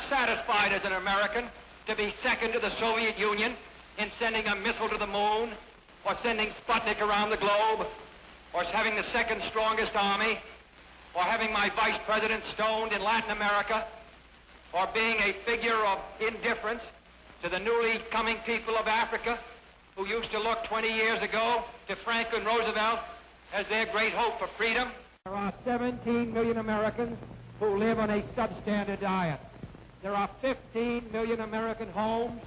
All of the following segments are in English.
satisfied as an American to be second to the Soviet Union in sending a missile to the moon, or sending Sputnik around the globe, or having the second strongest army, or having my vice president stoned in Latin America, or being a figure of indifference to the newly coming people of Africa who used to look 20 years ago to Franklin Roosevelt as their great hope for freedom. There are 17 million Americans who live on a substandard diet. There are 15 million American homes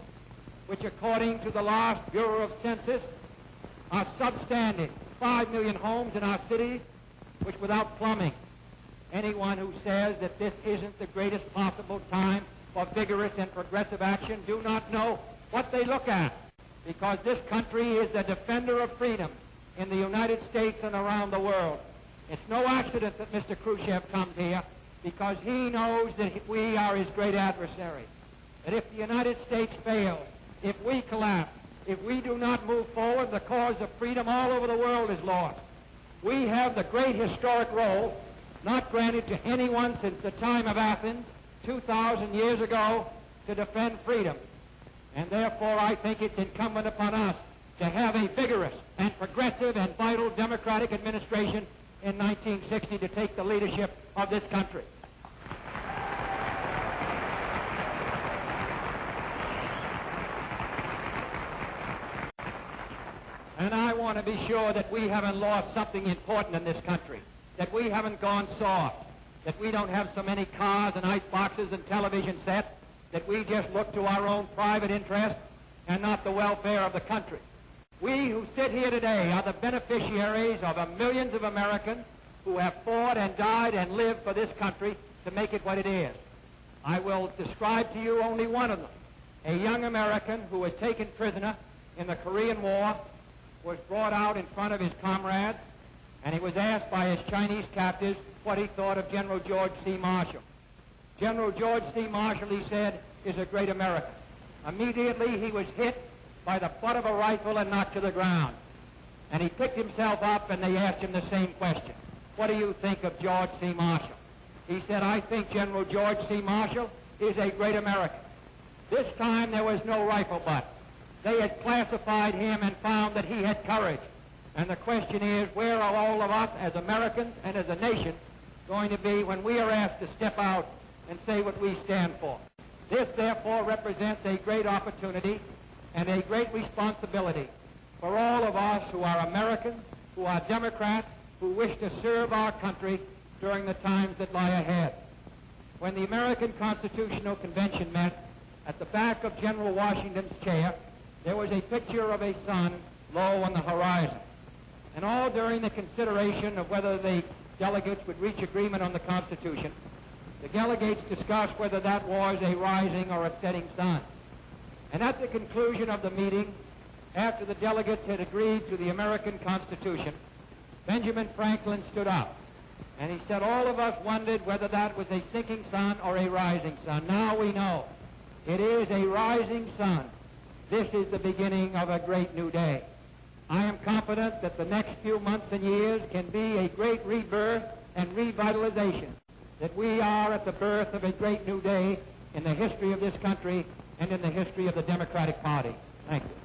which, according to the last Bureau of Census, are substandard. 5 million homes in our cities which without plumbing. Anyone who says that this isn't the greatest possible time for vigorous and progressive action do not know what they look at, because this country is the defender of freedom in the United States and around the world. It's no accident that Mr. Khrushchev comes here, because he knows that we are his great adversary. That if the United States fails, if we collapse, if we do not move forward, the cause of freedom all over the world is lost. We have the great historic role, not granted to anyone since the time of Athens, 2,000 years ago, to defend freedom. And therefore, I think it's incumbent upon us to have a vigorous and progressive and vital democratic administration in 1960 to take the leadership of this country. And I want to be sure that we haven't lost something important in this country, that we haven't gone soft, that we don't have so many cars and ice boxes and television sets, that we just look to our own private interest and not the welfare of the country. We who sit here today are the beneficiaries of millions of Americans who have fought and died and lived for this country to make it what it is. I will describe to you only one of them. A young American who was taken prisoner in the Korean War, was brought out in front of his comrades, and he was asked by his Chinese captors what he thought of General George C. Marshall. General George C. Marshall, he said, is a great American. Immediately he was hit by the butt of a rifle and knocked to the ground. And he picked himself up and they asked him the same question. What do you think of George C. Marshall? He said, I think General George C. Marshall is a great American. This time there was no rifle butt. They had classified him and found that he had courage. And the question is, where are all of us as Americans and as a nation going to be when we are asked to step out and say what we stand for? This, therefore, represents a great opportunity and a great responsibility for all of us who are Americans, who are Democrats, who wish to serve our country during the times that lie ahead. When the American Constitutional Convention met, at the back of General Washington's chair, there was a picture of a sun low on the horizon. And all during the consideration of whether the delegates would reach agreement on the Constitution, the delegates discussed whether that was a rising or a setting sun. And at the conclusion of the meeting, after the delegates had agreed to the American Constitution, Benjamin Franklin stood up. And he said, all of us wondered whether that was a sinking sun or a rising sun. Now we know. It is a rising sun. This is the beginning of a great new day. I am confident that the next few months and years can be a great rebirth and revitalization, that we are at the birth of a great new day in the history of this country and in the history of the Democratic Party. Thank you.